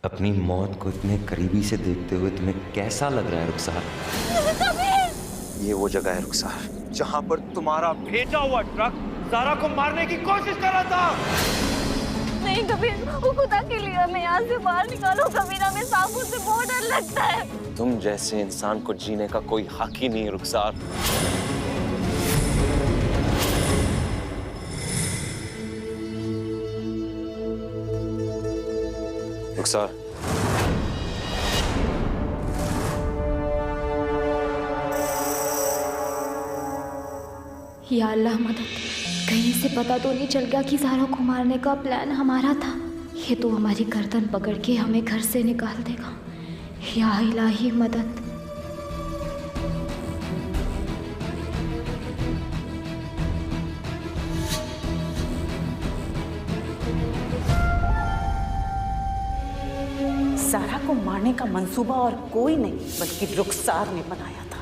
अपनी मौत को इतने करीबी से देखते हुए तुम्हें कैसा लग रहा है रुखसार? ये वो जगह है रुखसार जहां पर तुम्हारा भेजा हुआ ट्रक ज़ारा को मारने की कोशिश कर रहा था। नहीं कबीर, वो खुदा के लिए हमें यहाँ से बाहर निकालो। कबीर, हमें सांपों से बहुत डर लगता है। तुम जैसे इंसान को जीने का कोई हक ही नहीं है रुखसार। रुखसार, या अल्लाह मदद, कहीं से पता तो नहीं चल गया कि ज़ारा को मारने का प्लान हमारा था। ये तो हमारी गर्दन पकड़ के हमें घर से निकाल देगा। या इलाही मदद। ज़ारा को मारने का मंसूबा और कोई नहीं बल्कि रुखसार ने बनाया था।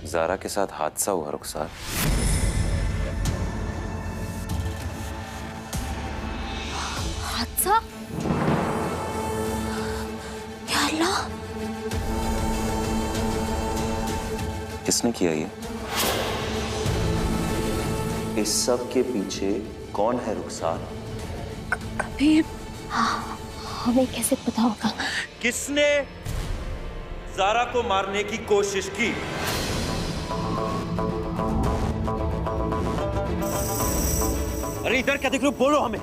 ज़ारा के साथ हादसा हुआ रुखसार। हादसा? या अल्लाह, किसने किया ये? इस सब के पीछे कौन है रुखसार? कबीर, हाँ, हमें कैसे पता होगा? किसने ज़ारा को मारने की कोशिश की? अरे इधर क्या देख रहे हो? बोलो हमें।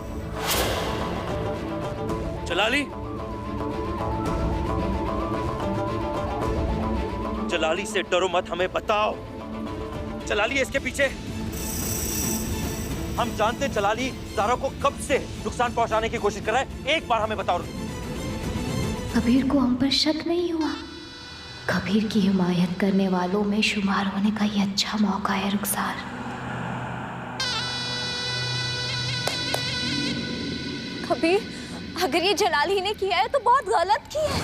जलाली, जलाली से डरो मत, हमें बताओ जलाली है इसके पीछे। हम जानते हैं जलाली ज़ारा को कब से नुकसान पहुंचाने की कोशिश कर रहा है। एक बार हमें बताओ। कबीर को हम पर शक नहीं हुआ। कबीर की हिमायत करने वालों में शुमार होने का ये अच्छा मौका है रुखसार। कबीर, अगर ये जलाली ने किया है तो बहुत गलत किया है।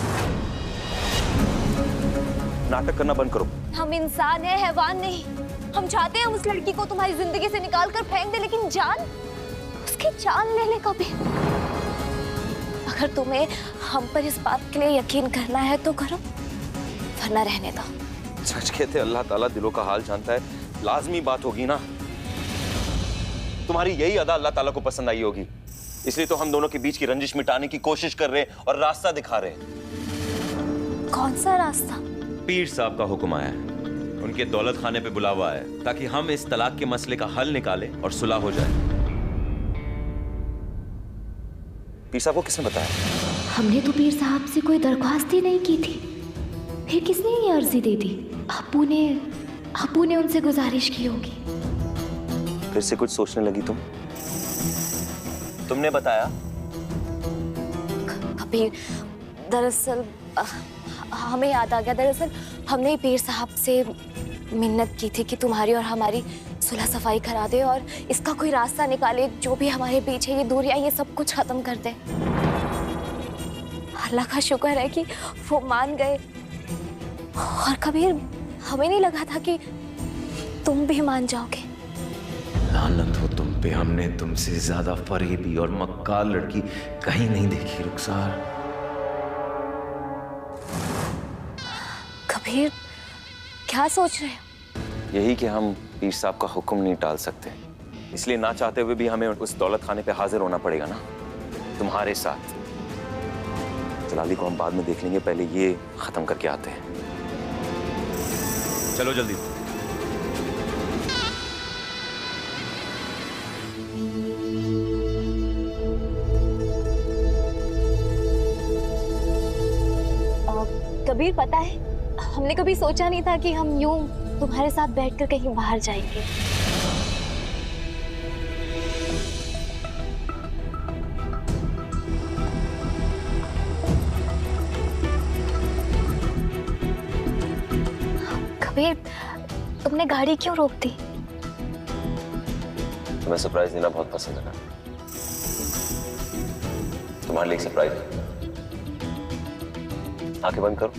नाटक करना बंद करो। हम इंसान हैं, हैवान नहीं। हम चाहते हैं उस लड़की को तुम्हारी जिंदगी से निकाल कर फेंक दे, लेकिन जान, उसकी जान ले ले कबीर। अगर तुम्हें हम पर इस बात के लिए यकीन करना है तो करो, वरना रहने दो। सच कहते अल्लाह ताला दिलों का हाल जानता है। लाजमी बात होगी ना, तुम्हारी यही अदा अल्लाह ताला को पसंद आई होगी, इसलिए तो हम दोनों के बीच की रंजिश मिटाने की कोशिश कर रहे हैं और रास्ता दिखा रहे हैं। कौन सा रास्ता? पीर साहब का हुक्म आया है, उनके दौलत खाने पे बुलावा है ताकि हम इस तलाक के मसले का हल निकालें और सुलह हो जाए। पीर साहब को किसने बताया? हमने तो पीर साहब से कोई दरख्वास्त ही नहीं की थी। फिर किसने ये अर्जी दे दी? अप्पू ने उनसे गुजारिश की होगी। फिर से कुछ सोचने लगी तुमने बताया? कबीर, दरअसल हमें याद आ गया। दरअसल हमने पीर साहब से मिन्नत की थी कि तुम्हारी और हमारी सुलह सफाई करा दे और इसका कोई रास्ता निकाले, जो भी हमारे पीछे ये दूरियां ये सब कुछ खत्म कर दे। अल्लाह का शुक्र है कि वो मान गए। और कबीर, हमें नहीं लगा था कि तुम भी मान जाओगे। लानत हो तुम पे, हमने तुमसे ज्यादा फरेबी और मक्कार लड़की कहीं नहीं देखी रुखसार। कबीर, क्या सोच रहे हो? यही कि हम पीर साहब का हुक्म नहीं टाल सकते, इसलिए ना चाहते हुए भी हमें उस दौलत खाने पे हाजिर होना पड़ेगा ना, तुम्हारे साथ। जलाली को हम बाद में देख लेंगे, पहले ये खत्म करके आते हैं। चलो जल्दी। कबीर, पता है, हमने कभी सोचा नहीं था कि हम यूं तुम्हारे साथ बैठकर कहीं बाहर जाएंगे। कबीर, तुमने गाड़ी क्यों रोक दी? तुम्हें सरप्राइज देना बहुत पसंद है ना, तुम्हारे लिए एक सरप्राइज है। आंखें बंद करो।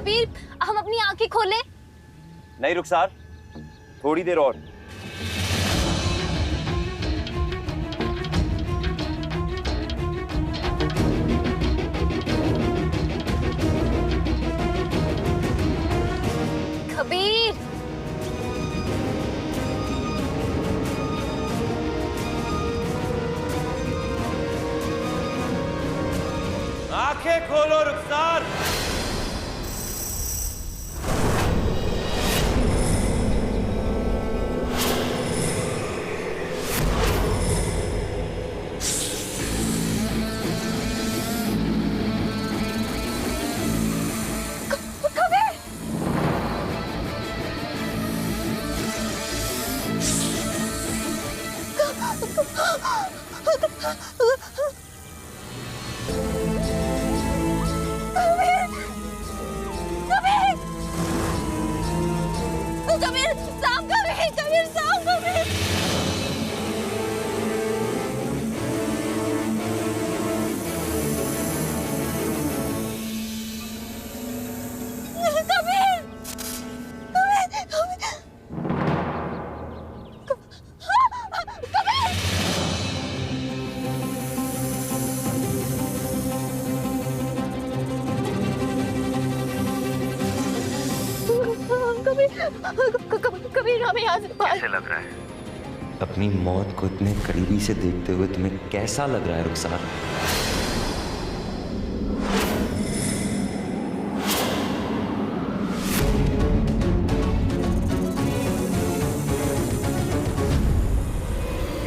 कबीर, हम अपनी आंखें खोले। नहीं रुखसार, थोड़ी देर और। कबीर, आंखें खोलो रुखसार। कबीर साहब, कबीर, कबीर साहब, कबीर। कबीर, कबीर, कबीर, कबीर, हमें यहाँ से कैसे लग रहा है? अपनी मौत को इतने करीबी से देखते हुए तुम्हें कैसा लग रहा है रुखसार?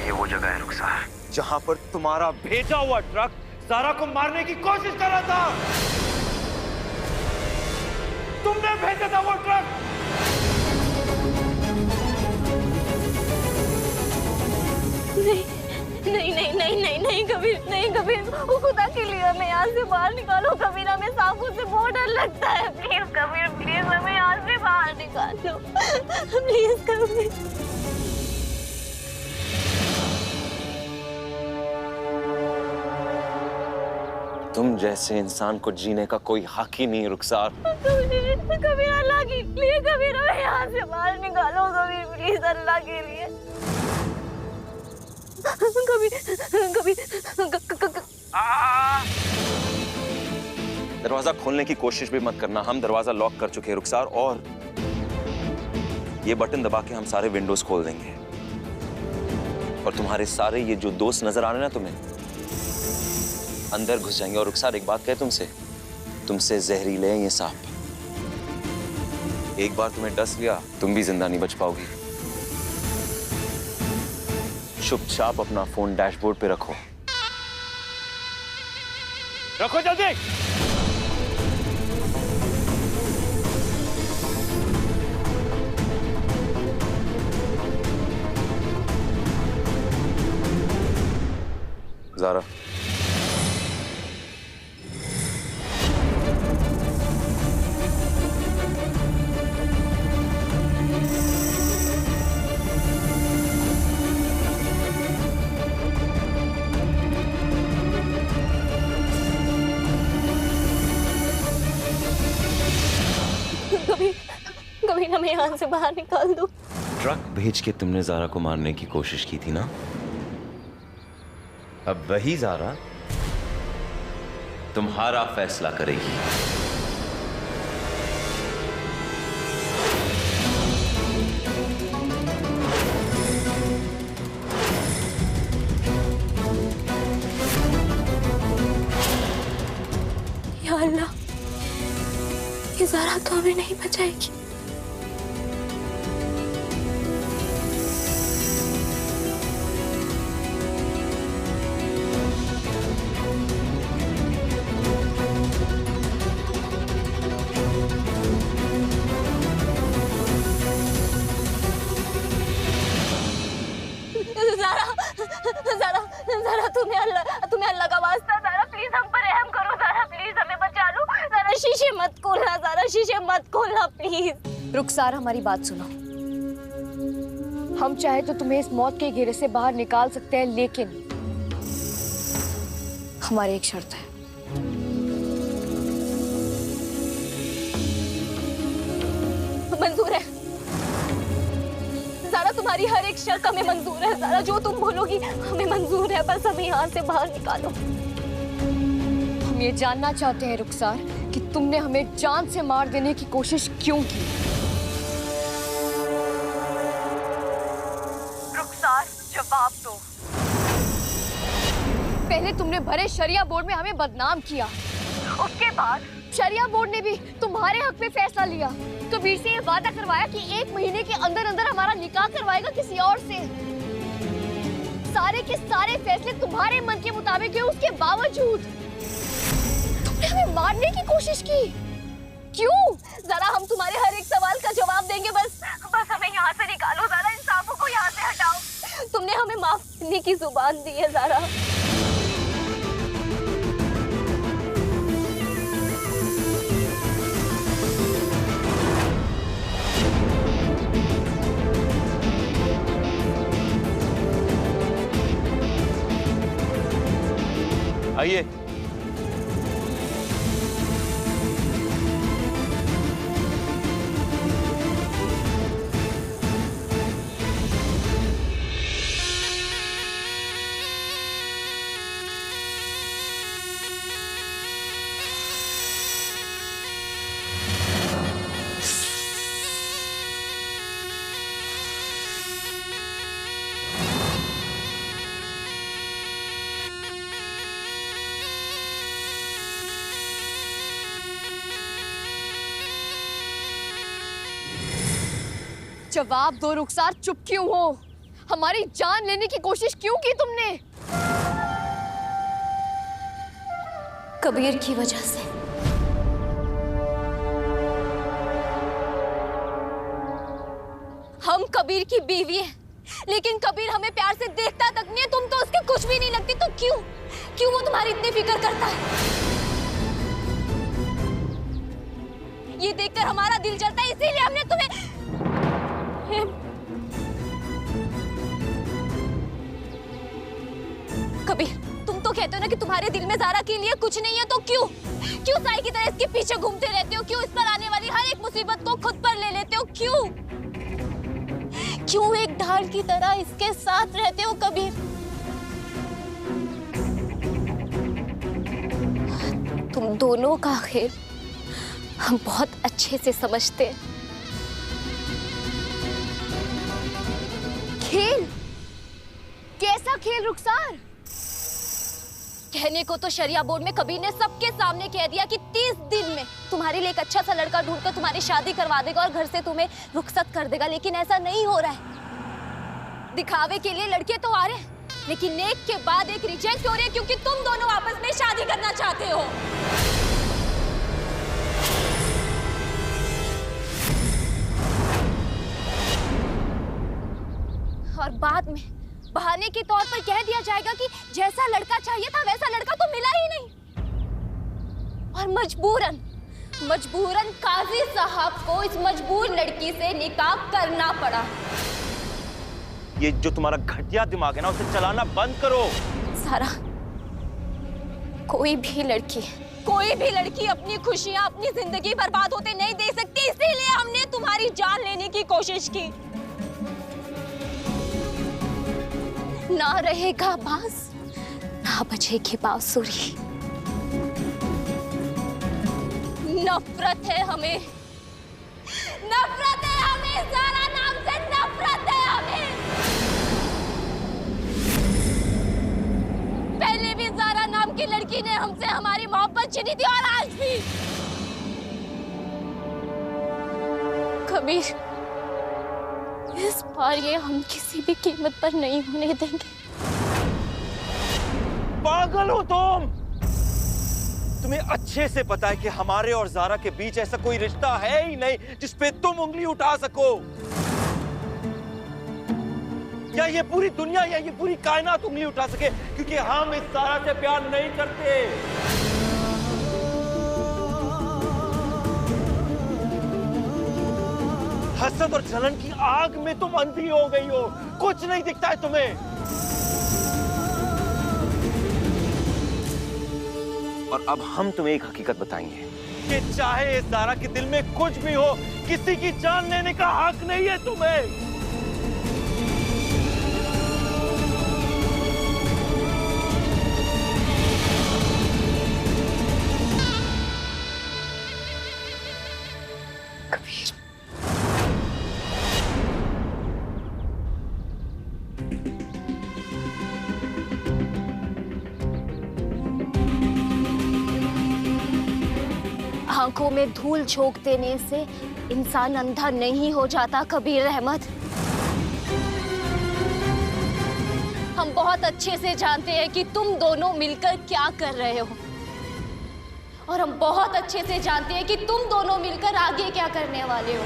ये वो जगह है रुखसार जहां पर तुम्हारा भेजा हुआ ट्रक सारा को मारने की कोशिश कर रहा था। तुमने भेजा था वो ट्रक। नहीं, नहीं, नहीं, नहीं, नहीं, नहीं, कबीर, नहीं, कबीर, वो खुदा के लिए हमें यहाँ से बाहर निकालो। कबीर, हमें सांपों से बहुत डर लगता है। प्लीज कबीर, प्लीज हमें यहाँ से बाहर निकालो। प्लीज कबीर। तुम जैसे इंसान को जीने का कोई हक ही नहीं रुखसार। कबीर, अल्लाह के लिए कबीर, हमें यहाँ से बाहर निकालो। कबीर, प्लीज, अल्लाह के लिए। दरवाजा खोलने की कोशिश भी मत करना, हम दरवाजा लॉक कर चुके हैं रुखसार, और ये बटन दबा के हम सारे विंडोज खोल देंगे। और तुम्हारे सारे ये जो दोस्त नजर आ रहे हैं ना तुम्हें, अंदर घुस जाएंगे। और रुखसार एक बात कहे तुमसे जहरीले हैं ये सांप। एक बार तुम्हें डस लिया, तुम भी जिंदा नहीं बच पाओगी। चुपचाप अपना फोन डैशबोर्ड पे रखो। रखो जल्दी। ज़ारा, कबीर, हमें यहाँ से बाहर निकाल दो। ट्रक भेज के तुमने ज़ारा को मारने की कोशिश की थी ना? अब वही ज़ारा तुम्हारा फैसला करेगी। या अल्लाह, ये ज़ारा तो हमें नहीं बचाएगी। ज़ारा, तुम्हें अल्लाह का वास्ता, ज़ारा प्लीज हम पर रहम करो। ज़ारा प्लीज हमें बचा लो। ज़ारा शीशे मत खोलना, ज़ारा शीशे मत खोलना प्लीज। रुखसार, हमारी बात सुनो। हम चाहे तो तुम्हें इस मौत के घेरे से बाहर निकाल सकते हैं, लेकिन हमारी एक शर्त है। मंजूर है ज़ारा, तुम्हारी हर एक शर्त हमें मंजूर है ज़ारा, जो तुम बोलोगी हमें मंजूर है, बस हमें यहाँ से बाहर निकालो। हम ये जानना चाहते हैं रुखसार कि तुमने हमें जान से मार देने की कोशिश क्यों की। रुखसार जवाब दो। पहले तुमने भरे शरिया बोर्ड में हमें बदनाम किया, उसके बाद शरिया बोर्ड ने भी तुम्हारे हक में फैसला लिया। कबीर से ये वादा करवाया कि 1 महीने के अंदर अंदर हमारा निकाह करवाएगा किसी और से। सारे के सारे फैसले तुम्हारे मन के मुताबिक हुए, उसके बावजूद तुमने हमें मारने की कोशिश की। क्यों? जरा हम तुम्हारे हर एक सवाल का जवाब देंगे, बस हमें यहाँ से निकालो ज़ारा, इन सांपों को यहाँ से हटाओ। तुमने हमें माफ करने की जुबान दी है ज़ारा। आइए। जवाब दो रुखसार, चुप क्यों हो? हमारी जान लेने की कोशिश क्यों की तुमने? कबीर की वजह से। हम कबीर की बीवी हैं, लेकिन कबीर हमें प्यार से देखता तक नहीं है। तुम तो उसके कुछ भी नहीं लगती, तो क्यों वो तुम्हारी इतनी फिक्र करता है? ये देखकर हमारा दिल जलता है, इसीलिए हमने तुम्हें। कबीर, तुम तो कहते हो ना कि तुम्हारे दिल में ज़ारा के लिए कुछ नहीं है, तो क्यों साई की तरह इसके पीछे घूमते रहते हो? क्यों इस पर आने वाली हर एक मुसीबत को खुद पर ले लेते हो? क्यों एक ढाल की तरह इसके साथ रहते हो कबीर? तुम दोनों का खेल हम बहुत अच्छे से समझते हैं। खेल? कैसा खेल रुखसार? कहने को तो शरिया बोर्ड में कबीर ने सबके सामने कह दिया कि 30 दिन में तुम्हारे लिए एक अच्छा सा लड़का ढूंढकर तुम्हारी शादी करवा देगा और घर से तुम्हें रुखसत कर देगा, लेकिन ऐसा नहीं हो रहा है। दिखावे के लिए लड़के तो आ रहे हैं, लेकिन एक के बाद एक रिजेक्ट हो रहे हैं, क्योंकि तुम दोनों आपस में शादी करना चाहते हो। और बाद में बहाने के तौर पर कह दिया जाएगा कि जैसा लड़का चाहिए था वैसा लड़का तो मिला ही नहीं, और मजबूरन काजी साहब को इस मजबूर लड़की से निकाह करना पड़ा। ये जो तुम्हारा घटिया दिमाग है ना, उसे चलाना बंद करो। सारा, कोई भी लड़की अपनी खुशियां, अपनी जिंदगी बर्बाद होते नहीं दे सकती, इसीलिए हमने तुम्हारी जान लेने की कोशिश की। ना रहेगा बांस, ना बजेगी बांसुरी। नफरत है हमें ज़ारा नाम से नफरत है हमें। पहले भी ज़ारा नाम की लड़की ने हमसे हमारी मोहब्बत छीनी थी, और आज भी। कबीर, इस बार ये हम किसी भी कीमत पर नहीं होने देंगे। पागल हो तुम? तुम्हें अच्छे से पता है कि हमारे और ज़ारा के बीच ऐसा कोई रिश्ता है ही नहीं जिस पे तुम उंगली उठा सको। या ये पूरी दुनिया या ये पूरी कायनात उंगली उठा सके, क्योंकि हम इस ज़ारा से प्यार नहीं करते। हसद और जलन की आग में तुम अंधी हो गई हो, कुछ नहीं दिखता है तुम्हें। और अब हम तुम्हें एक हकीकत बताएंगे। कि चाहे इस ज़ारा के दिल में कुछ भी हो, किसी की जान लेने का हक नहीं है तुम्हें। आंखों में धूल झोंक देने से इंसान अंधा नहीं हो जाता कबीर अहमद। हम बहुत अच्छे से जानते हैं कि तुम दोनों मिलकर क्या कर रहे हो, और हम बहुत अच्छे से जानते हैं कि तुम दोनों मिलकर आगे क्या करने वाले हो।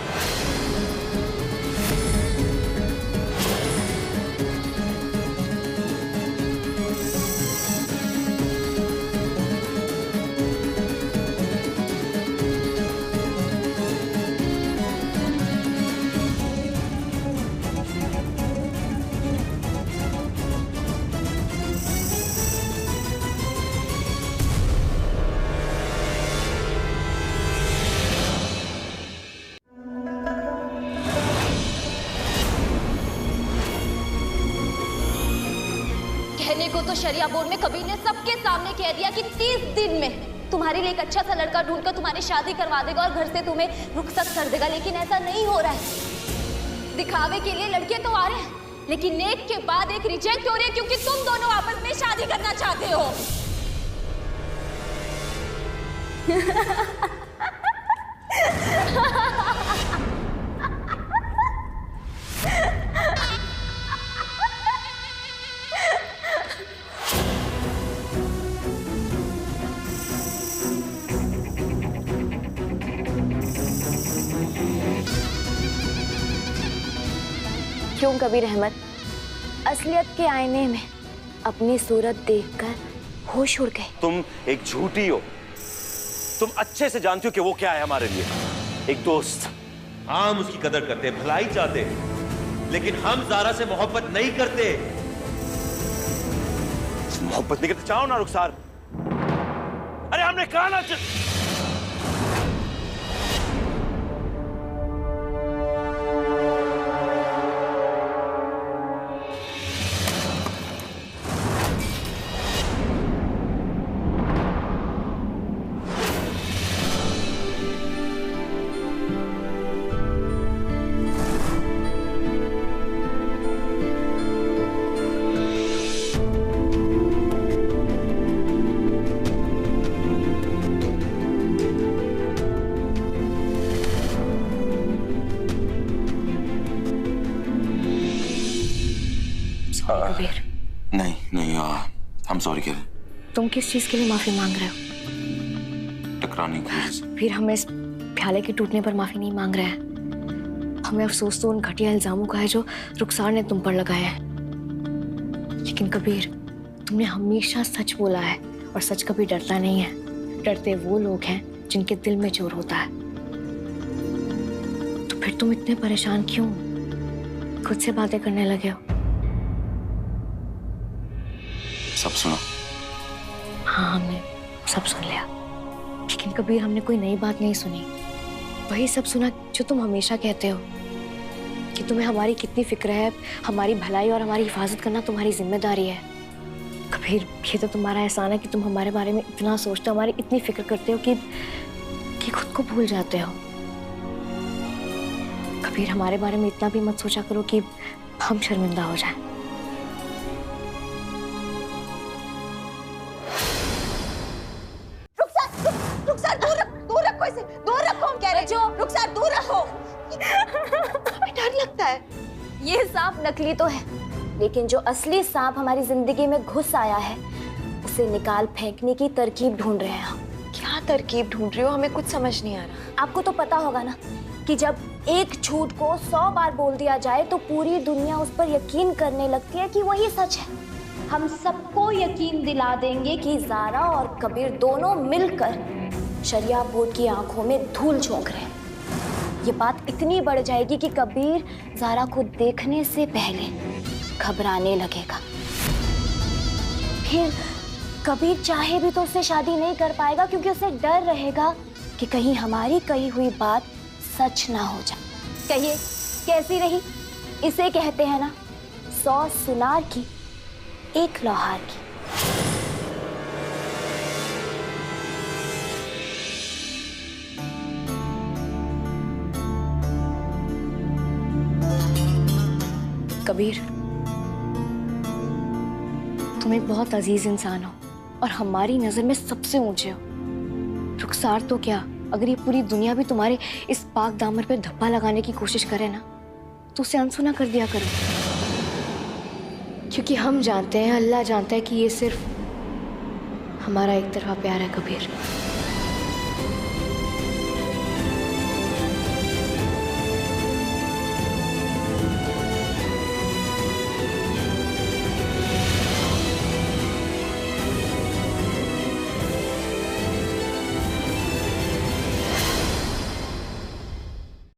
कहने को तो शरिया बोर्ड में कबीर ने सबके सामने कह दिया कि 30 दिन में तुम्हारे लिए एक अच्छा सा लड़का ढूंढकर तुम्हारी शादी करवा देगा और घर से तुम्हें रुखसत कर देगा, लेकिन ऐसा नहीं हो रहा है। दिखावे के लिए लड़के तो आ रहे हैं, लेकिन एक के बाद एक रिजेक्ट हो रहे हैं क्योंकि तुम दोनों आपस में शादी करना चाहते हो। क्यों कबीर अहमद, असलियत के आईने में अपनी सूरत देखकर होश उड़ गए? तुम एक झूठी हो। तुम अच्छे से जानती हो कि वो क्या है हमारे लिए, एक दोस्त। हाँ, हम उसकी कदर करते, भलाई चाहते, लेकिन हम ज़ारा से मोहब्बत नहीं करते। मोहब्बत नहीं करते? चाहो ना रुखसार। अरे हमने कहा ना। कबीर, नहीं हम सॉरी कह रहे हैं। तुम किस चीज के लिए माफी मांग रहे हो? टकराने की वजह से। फिर हम इस प्याले के टूटने पर माफी नहीं मांग रहे हैं। हमें अफसोस तो उन घटिया इल्जामों का है जो रुखसार ने तुम पर लगाया है। लेकिन कबीर, तुमने हमेशा सच बोला है, और सच कभी डरता नहीं है। डरते वो लोग हैं जिनके दिल में चोर होता है। तो फिर तुम इतने परेशान क्यों? खुद से बातें करने लगे हो। सब सुना? हाँ, हमने सब सुन लिया, लेकिन कबीर हमने कोई नई बात नहीं सुनी। वही सब सुना जो तुम हमेशा कहते हो कि तुम्हें हमारी कितनी फिक्र है, हमारी भलाई और हमारी हिफाजत करना तुम्हारी जिम्मेदारी है। कबीर, ये तो तुम्हारा एहसान है कि तुम हमारे बारे में इतना सोचते हो, हमारी इतनी फिक्र करते हो कि खुद को भूल जाते हो। कबीर, हमारे बारे में इतना भी मत सोचा करो कि हम शर्मिंदा हो जाएं। रुखसार, दूर रखो। डर लगता है। ये सांप नकली तो है, लेकिन जो असली सांप हमारी जिंदगी में घुस आया है, उसे निकाल फेंकने की तरकीब ढूंढ रहे हैं हम। क्या तरकीब ढूंढ रहे हो? हमें कुछ समझ नहीं आ रहा। आपको तो पता होगा ना कि जब एक झूठ को 100 बार बोल दिया जाए तो पूरी दुनिया उस पर यकीन करने लगती है कि वही सच है। हम सबको यकीन दिला देंगे कि ज़ारा और कबीर दोनों मिलकर शरिया बोर्ड की आंखों में धूल झोंक रहे हैं। ये बात इतनी बढ़ जाएगी कि कबीर ज़ारा को देखने से पहले घबराने लगेगा। फिर कबीर चाहे भी तो उससे शादी नहीं कर पाएगा, क्योंकि उसे डर रहेगा कि कहीं हमारी कही हुई बात सच ना हो जाए। कहिए कैसी रही? इसे कहते हैं ना 100 सुनार की एक लोहार की। कबीर, तुम एक बहुत अजीज इंसान हो और हमारी नजर में सबसे ऊंचे हो। रुखसार तो क्या, अगर ये पूरी दुनिया भी तुम्हारे इस पाक दामन पे धब्बा लगाने की कोशिश करे ना, तो उसे अनसुना कर दिया करो। क्योंकि हम जानते हैं, अल्लाह जानता है कि ये सिर्फ हमारा एक तरफा प्यार है कबीर।